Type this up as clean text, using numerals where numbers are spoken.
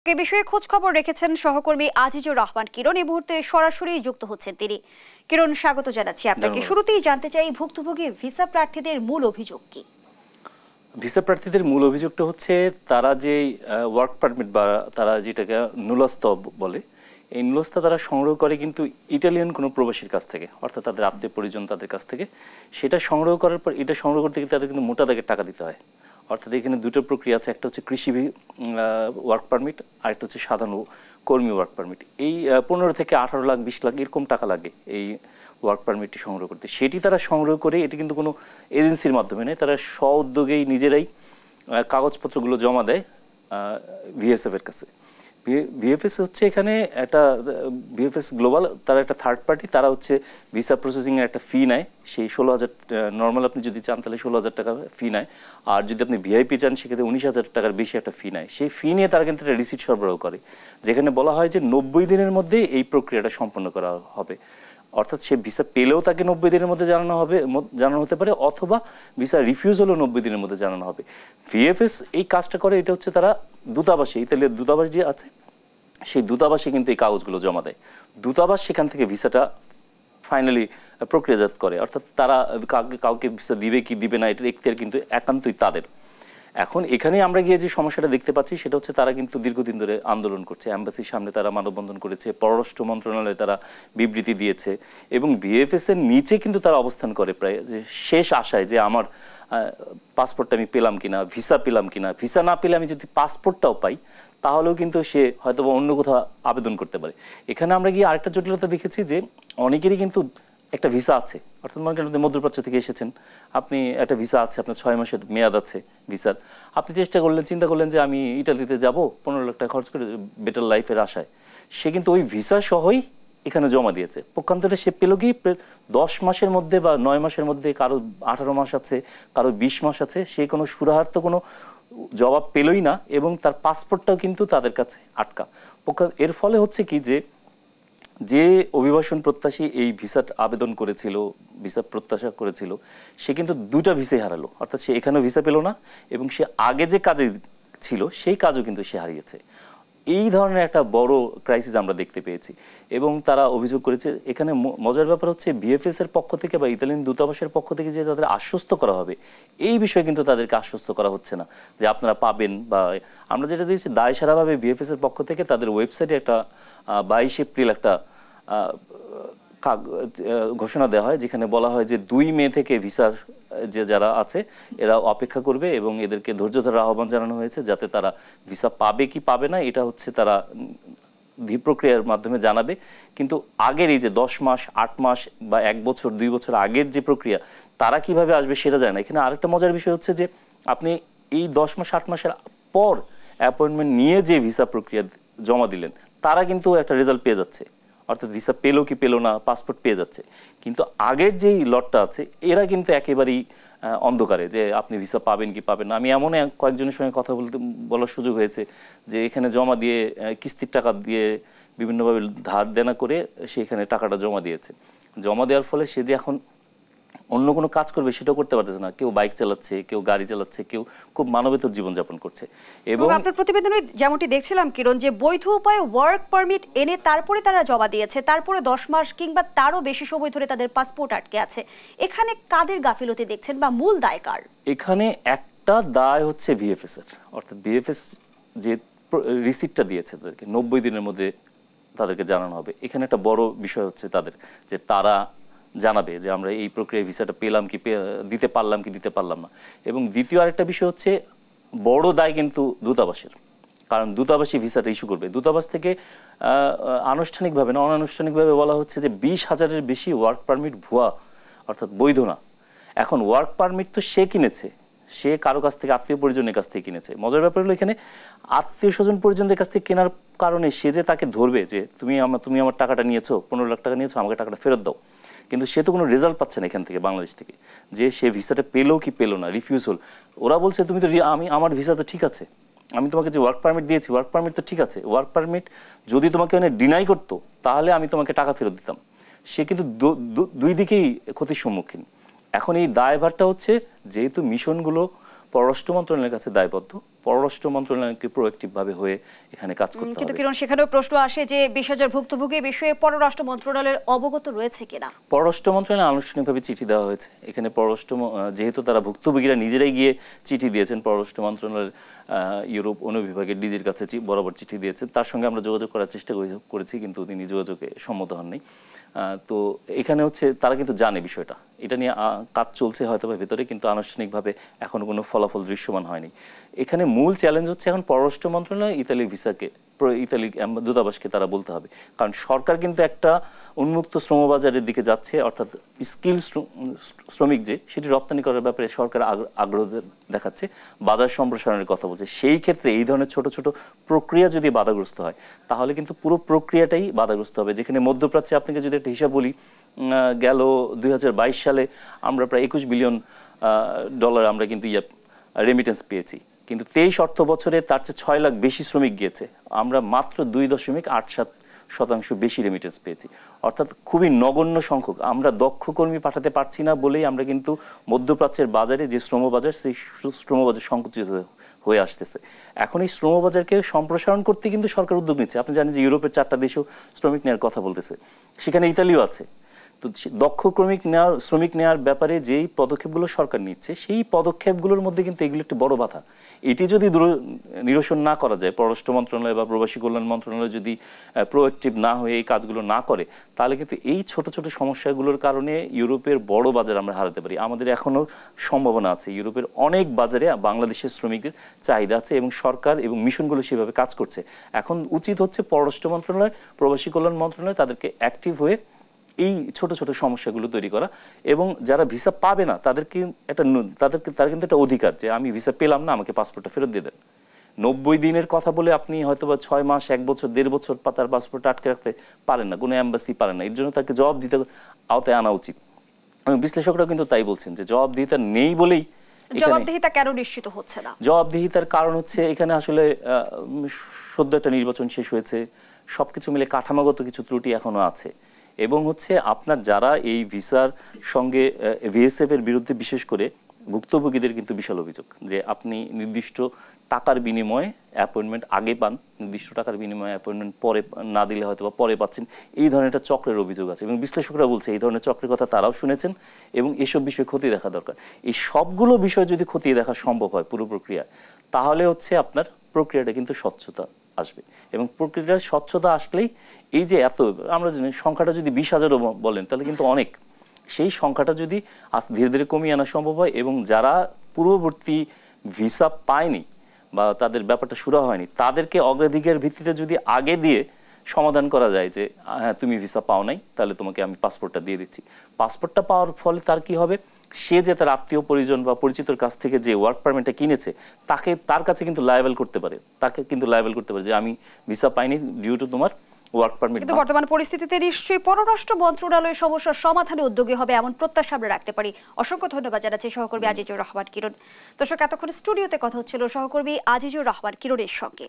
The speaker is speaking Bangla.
এ বিষয়ে খোঁজ খবর রেখেছেন সহকর্মী আজিজুর রহমান কিরণ। এই মুহূর্তে সরাসরি যুক্ত হচ্ছেন তিনি। কিরণ, স্বাগত জানাচ্ছি আপনাকে। শুরুতেই জানতে চাই, ভুক্তভোগী ভিসা প্রার্থীদের মূল অভিযোগ কি? ভিসা প্রার্থীদের মূল অভিযোগটা হচ্ছে তারা যে ওয়ার্ক পারমিট বা তারা যেটাকে নুলস্তা বলে, এই নুলস্তা তারা সংগ্রহ করে কিন্তু ইটালিয়ান কোনো প্রবাসীর কাছ থেকে, অর্থাৎ তাদের আত্মীয় পরিজন তাদের কাছ থেকে। সেটা সংগ্রহ করার পর এটা সংগ্রহ করতে গিয়ে তাদের কিন্তু মোটা দাগের টাকা দিতে হয়। অর্থাৎ এখানে দুটো প্রক্রিয়া আছে, একটা হচ্ছে কৃষি ওয়ার্ক পারমিট, আর একটা হচ্ছে সাধারণ কর্মী ওয়ার্ক পারমিট। এই 15 থেকে 18 লাখ 20 লাখ এরকম টাকা লাগে এই ওয়ার্ক পারমিটটি সংগ্রহ করতে। সেটি তারা সংগ্রহ করে, এটি কিন্তু কোনো এজেন্সির মাধ্যমে নেই, তারা স্ব উদ্যোগেই নিজেরাই কাগজপত্রগুলো জমা দেয় ভিএসএফ এর কাছে। ভিএফএস হচ্ছে এখানে একটা ভিএফএস গ্লোবাল, তারা একটা থার্ড পার্টি, তারা হচ্ছে ভিসা প্রসেসিংয়ের একটা ফি নেয়। সেই 16,000, নর্মাল আপনি যদি চান তাহলে 16,000 টাকা ফি নেয়, আর যদি আপনি ভিআইপি চান সেক্ষেত্রে 19,000 টাকার বেশি একটা ফি নেয়। সেই ফি নিয়ে তারা কিন্তু একটা রিসিট সরবরাহ করে, যেখানে বলা হয় যে 90 দিনের মধ্যে এই প্রক্রিয়াটা সম্পন্ন করা হবে। অর্থাৎ সে ভিসা পেলেও তাকে 90 দিনের মধ্যে জানানো হতে পারে, অথবা ভিসা রিফিউজ হলেও 90 দিনের মধ্যে জানানো হবে। ভিএফএস এই কাজটা করে, এটা হচ্ছে তারা দূতাবাসে, ইতালির দূতাবাস যে আছে সেই দূতাবাসে কিন্তু এই কাগজগুলো জমা দেয়। দূতাবাস সেখান থেকে ভিসাটা ফাইনালি প্রক্রিয়াজাত করে, অর্থাৎ তারা কাউকে ভিসা দিবে কি দিবে না এটার এখতিয়ার কিন্তু একান্তই তাদের। এখন এখানে আমরা গিয়ে যে সমস্যাটা দেখতে পাচ্ছি সেটা হচ্ছে তারা কিন্তু দীর্ঘদিন ধরে আন্দোলন করছে, অ্যাম্বাসির সামনে তারা মানববন্ধন করেছে, পররাষ্ট্র মন্ত্রণালয়ে তারা বিবৃতি দিয়েছে, এবং ভিএফএস এর নিচে কিন্তু তারা অবস্থান করে প্রায় যে শেষ আশায় যে আমার পাসপোর্টটা আমি পেলাম কিনা, ভিসা পেলাম কিনা। ভিসা না পেলে আমি যদি পাসপোর্টটাও পাই তাহলেও কিন্তু সে হয়তো অন্য কোথাও আবেদন করতে পারে। এখানে আমরা গিয়ে আরেকটা জটিলতা দেখেছি যে অনেকেরই কিন্তু একটা ভিসা আছে, অর্থাৎ মনে করেন আপনি মধ্যপ্রাচ্য থেকে এসেছেন, আপনি একটা ভিসা আছে, আপনার 6 মাসের মেয়াদ আছে ভিসার, আপনি চিন্তা করলেন যে আমি ইটালিতে যাব 15 লাখ টাকা খরচ করে বেটার লাইফের আশায়। সে কিন্তু ওই ভিসা সহই এখানে জমা দিয়েছে। পক্ষান্তরে সে পেল কি 10 মাসের মধ্যে বা 9 মাসের মধ্যে, কারো 18 মাস আছে, কারো 20 মাস আছে, সে কোনো সুরাহার তো কোনো জবাব পেলই না, এবং তার পাসপোর্টটাও কিন্তু তাদের কাছে আটকা। এর ফলে হচ্ছে কি যে অভিবাসন প্রত্যাশী এই ভিসা আবেদন করেছিল, ভিসা প্রত্যাশা করেছিল, সে কিন্তু 2টা ভিসাই হারালো। অর্থাৎ সে এখানেও ভিসা পেল না, এবং সে আগে যে কাজে ছিল সেই কাজও কিন্তু সে হারিয়েছে। এই ধরনের একটা বড় ক্রাইসিস আমরা দেখতে পেয়েছি, এবং তারা অভিযোগ করেছে। এখানে মজার ব্যাপার হচ্ছে ভিএফএস এর পক্ষ থেকে বা ইতালিয়ান দূতাবাসের পক্ষ থেকে যে তাদের আশ্বস্ত করা হবে, এই বিষয়ে কিন্তু তাদেরকে আশ্বস্ত করা হচ্ছে না যে আপনারা পাবেন। বা আমরা যেটা দিয়েছি দায় সারাভাবে ভিএফএস এর পক্ষ থেকে তাদের ওয়েবসাইটে একটা 22 এপ্রিল একটা ঘোষণা দেওয়া হয়, যেখানে বলা হয় যে 2 মে থেকে ভিসার যে যারা আছে এরা অপেক্ষা করবে, এবং এদেরকে ধৈর্য ধরার আহ্বান জানানো হয়েছে, যাতে তারা ভিসা পাবে কি পাবে না এটা হচ্ছে তারা প্রক্রিয়ার মাধ্যমে জানাবে। কিন্তু আগের এই যে 10 মাস 8 মাস বা 1 বছর 2 বছর আগের যে প্রক্রিয়া, তারা কিভাবে আসবে সেটা জানে না। এখানে আরেকটা মজার বিষয় হচ্ছে যে আপনি এই 10 মাস 8 মাসের পর অ্যাপয়েন্টমেন্ট নিয়ে যে ভিসা প্রক্রিয়া জমা দিলেন, তারা কিন্তু একটা রেজাল্ট পেয়ে যাচ্ছে, অর্থাৎ ভিসা পেলো কি পেলো না, পাসপোর্ট পেয়ে যাচ্ছে। কিন্তু আগের যেই লটটা আছে এরা কিন্তু একেবারেই অন্ধকারে, যে আপনি ভিসা পাবেন কি পাবেন না। আমি এমন কয়েকজনের সঙ্গে কথা বলার সুযোগ হয়েছে যে এখানে জমা দিয়ে কিস্তির টাকা দিয়ে বিভিন্নভাবে ধার দেনা করে সে এখানে টাকাটা জমা দিয়েছে। জমা দেওয়ার ফলে সে যে এখন অন্য কোনো কাজ করবে সেটাও করতে পারতেছে না। কেউ বাইক চালাচ্ছে, কেউ গাড়ি চালাচ্ছে, কেউ খুব মানবেতর জীবনযাপন করছে। এবং আপনার প্রতিবেদনে যেমনটি দেখছিলাম কিরণ, যে বৈধ উপায়ে ওয়ার্ক পারমিট এনে তারপরে তারা জমা দিয়েছে, তারপরে 10 মাস কিংবা তারও বেশি সময় ধরে তাদের পাসপোর্ট আটকে আছে। এখানে কাদের গাফিলতি দেখছেন বা মূল দায় কার? এখানে একটা দায় হচ্ছে ভিএফএস এর, অর্থাৎ ভিএফএস যে রিসিটটা দিয়েছে তাদেরকে 90 দিনের মধ্যে তাদেরকে জানানো হবে। এখানে একটা বড় বিষয় হচ্ছে তাদের, যে তারা জানাবে যে আমরা এই প্রক্রিয়ায় ভিসাটা পেলাম কি, দিতে পারলাম কি দিতে পারলাম না। এবং দ্বিতীয় আরেকটা বিষয় হচ্ছে বড় দায় কিন্তু দূতাবাসের, কারণ দূতাবাসই ভিসাটা ইস্যু করবে। দূতাবাস থেকে আনুষ্ঠানিকভাবে না অনানুষ্ঠানিকভাবে বলা হচ্ছে যে 20,000-এর বেশি ওয়ার্ক পারমিট ভুয়া, অর্থাৎ বৈধ না। এখন ওয়ার্ক পারমিট তো সে কিনেছে, সে কারো কাছ থেকে, আত্মীয় পরিজনের কাছ থেকে কিনেছে। মজার ব্যাপার হলো এখানে আত্মীয় স্বজন পরিজনদের কাছ থেকে কেনার কারণে সে যে তাকে ধরবে যে তুমি আমার টাকাটা নিয়েছো, 15 লাখ টাকা নিয়েছো, আমাকে টাকাটা ফেরত দাও, কিন্তু সে তো কোনো রেজাল্ট পাচ্ছে না এখান থেকে, বাংলাদেশ থেকে, যে সে ভিসাটা পেলো কি পেলো না, রিফিউজ হল। ওরা বলছে তুমি তো আমার ভিসা তো ঠিক আছে, আমি তোমাকে যে ওয়ার্ক পারমিট দিয়েছি ওয়ার্ক পারমিট তো ঠিক আছে, ওয়ার্ক পারমিট যদি তোমাকে ডিনাই করতো তাহলে আমি তোমাকে টাকা ফেরত দিতাম। সে কিন্তু দুই দিকেই ক্ষতির সম্মুখীন। এখন এই দায়ভারটা হচ্ছে, যেহেতু মিশনগুলো পররাষ্ট্র মন্ত্রণালয়ের কাছে দায়বদ্ধ, পররাষ্ট্র মন্ত্রণালয়কে প্রোঅ্যাক্টিভ ভাবে হয়ে এখানে কাজ করতে হবে। কিন্তু কিরণ, সেখানেও প্রশ্ন আসে যে 20,000 ভুক্তভোগী বিষয়ে পররাষ্ট্র মন্ত্রণালয়ের অবগত রয়েছে কিনা। পররাষ্ট্র মন্ত্রণালয়ে আনুষ্ঠানিকভাবে চিঠি দেওয়া হয়েছে। এখানে যেহেতু তারা ভুক্তভোগীরা নিজেরাই গিয়ে চিঠি দিয়েছেন, পররাষ্ট্র মন্ত্রণালয়ের ইউরোপ অনুবিভাগের ডিজির কাছে বরাবর চিঠি দিয়েছেন। তার সঙ্গে আমরা যোগাযোগ করার চেষ্টা করেছি, কিন্তু তিনি যোগাযোগে সম্মত হননি। তো এখানে হচ্ছে তারা কিন্তু জানে বিষয়টা, এটা নিয়ে কাজ চলছে হয়তো বা ভেতরে, কিন্তু আনুষ্ঠানিকভাবে এখনো কোনো ফলাফল দৃশ্যমান হয়নি। এখানে মূল চ্যালেঞ্জ হচ্ছে এখন পররাষ্ট্র মন্ত্রণালয় ইতালি দূতাবাসকে তারা বলতে হবে, কারণ সরকার কিন্তু একটা উন্মুক্ত শ্রমবাজারের দিকে যাচ্ছে, অর্থাৎ স্কিল শ্রমিক যে সেটি রপ্তানি করার ব্যাপারে সরকার আগ্রহ দেখাচ্ছে, বাজার সম্প্রসারণের কথা বলছে। সেই ক্ষেত্রে এই ধরনের ছোট ছোট প্রক্রিয়া যদি বাধাগ্রস্ত হয় তাহলে কিন্তু পুরো প্রক্রিয়াটাই বাধাগ্রস্ত হবে। যেখানে মধ্যপ্রাচ্যে আপনাকে যদি একটা হিসাব বলি, গেল 2022 সালে আমরা প্রায় 21 বিলিয়ন ডলার আমরা কিন্তু রেমিটেন্স পেয়েছি, কিন্তু 23 অর্থ বছরে তার চেয়ে 6 লাখ বেশি শ্রমিক গিয়েছে, আমরা মাত্র 2.87% বেশি রেমিটেন্স পেয়েছি। অর্থাৎ খুবই নগণ্য সংখ্যক। আমরা দক্ষ কর্মী পাঠাতে পারছি না বলেই আমরা কিন্তু মধ্যপ্রাচ্যের বাজারে যে শ্রমবাজার, সেই শ্রমবাজার সংকুচিত হয়ে আসতেছে। এখন এই শ্রমবাজারকে সম্প্রসারণ করতে কিন্তু সরকার উদ্যোগ নিচ্ছে। আপনি জানেন যে ইউরোপের 4টা দেশও শ্রমিক নেওয়ার কথা বলতেছে, সেখানে ইতালিও আছে। তো দক্ষ শ্রমিক নেওয়ার ব্যাপারে যেই পদক্ষেপগুলো সরকার নিচ্ছে, সেই পদক্ষেপগুলোর মধ্যে কিন্তু এগুলো একটি বড় বাধা। এটি যদি নিরসন না করা যায়, পররাষ্ট্র মন্ত্রণালয় বা প্রবাসী কল্যাণ মন্ত্রণালয় যদি প্রোঅ্যাক্টিভ না হয়ে এই কাজগুলো না করে, তাহলে কিন্তু এই ছোট ছোট সমস্যাগুলোর কারণে ইউরোপের বড় বাজার আমরা হারাতে পারি। আমাদের এখনও সম্ভাবনা আছে, ইউরোপের অনেক বাজারে বাংলাদেশের শ্রমিকদের চাহিদা আছে এবং সরকার এবং মিশনগুলো সেভাবে কাজ করছে। এখন উচিত হচ্ছে পররাষ্ট্র মন্ত্রণালয়, প্রবাসী কল্যাণ মন্ত্রণালয় তাদেরকে অ্যাক্টিভ হয়ে এই ছোট ছোট সমস্যাগুলো তৈরি করা, এবং যারা ভিসা পাবে না তারা কিন্তু একটা অধিকার যে আমি ভিসা পেলাম না, আমাকে পাসপোর্টটা ফেরত দিয়ে দেন। 90 দিনের কথা বলে আপনি হয়তো বা 6 মাস, 1 বছর, 1.5 বছর তার পাসপোর্ট আটকে রাখতে পারেন না, কোনো এম্বাসি পারেন না। এর জন্য তাকে জবাবদিহিতা আওতায় আনা উচিত। এবং বিশ্লেষকরা কিন্তু তাই বলছেন যে জবাবদিহিতা নেই বলেই জবাবদিহিতা কেন নিশ্চিত হচ্ছে না। জবাবদিহিতার কারণ হচ্ছে এখানে আসলে সদ্য একটা নির্বাচন শেষ হয়েছে, সবকিছু মিলে কাঠামোগত কিছু ত্রুটি এখনো আছে। এবং হচ্ছে আপনার যারা এই ভিসার সঙ্গে ভিএসএফ এর বিরুদ্ধে বিশেষ করে ভুক্তভোগীদের কিন্তু বিশাল অভিযোগ যে আপনি নির্দিষ্ট টাকার বিনিময়ে অ্যাপয়েন্টমেন্ট আগে পান, নির্দিষ্ট টাকার বিনিময়ে অ্যাপয়েন্টমেন্ট পরে না দিলে হয়তো বা পরে পাচ্ছেন, এই ধরনের একটা চক্রের অভিযোগ আছে। এবং বিশ্লেষকরা বলছে এই ধরনের চক্রের কথা তারাও শুনেছেন এবং এসব বিষয় খতিয়ে দেখা দরকার। এই সবগুলো বিষয় যদি খতিয়ে দেখা সম্ভব হয় পুরো প্রক্রিয়া, তাহলে হচ্ছে আপনার প্রক্রিয়াটা কিন্তু স্বচ্ছতা আসবে। এবং প্রক্রিয়ার স্বচ্ছতা আসলেই এই যে এত আমরা জানি সংখ্যাটা যদি 20,000ও বলেন তাহলে কিন্তু অনেক, সেই সংখ্যাটা যদি ধীরে ধীরে কমিয়ে আনা সম্ভব হয় এবং যারা পূর্ববর্তী ভিসা পায়নি বা তাদের ব্যাপারটা শুরু হয়নি তাদেরকে অগ্রাধিকার ভিত্তিতে যদি আগে দিয়ে সমাধান করা যায় যে হ্যাঁ তুমি ভিসা পাও নাই, তাহলে তোমাকে আমি পাসপোর্টটা দিয়ে দিচ্ছি। পাসপোর্টটা পাওয়ার ফলে তার কি হবে, সে যে তার আত্মীয় পরিজন বা পরিচিতর কাছ থেকে যে ওয়ার্ক পারমিটটা কিনেছে তার কাছে কিন্তু লায়াবল করতে পারে, যে আমি ভিসা পাইনি ডিউ টু তোমার ওয়ার্ক পারমিট। কিন্তু বর্তমান পরিস্থিতিতে নিশ্চয়ই পররাষ্ট্র মন্ত্রণালয় সমস্যার সমাধানে উদ্যোগী হবে এমন প্রত্যাশা আমরা রাখতে পারি। অসংখ্য ধন্যবাদ জানাচ্ছি সহকর্মী আজিজুর রহমান কিরণ। দর্শক, এতক্ষণ স্টুডিওতে কথা হচ্ছিল সহকর্মী আজিজুর রহমান কিরণের সঙ্গে।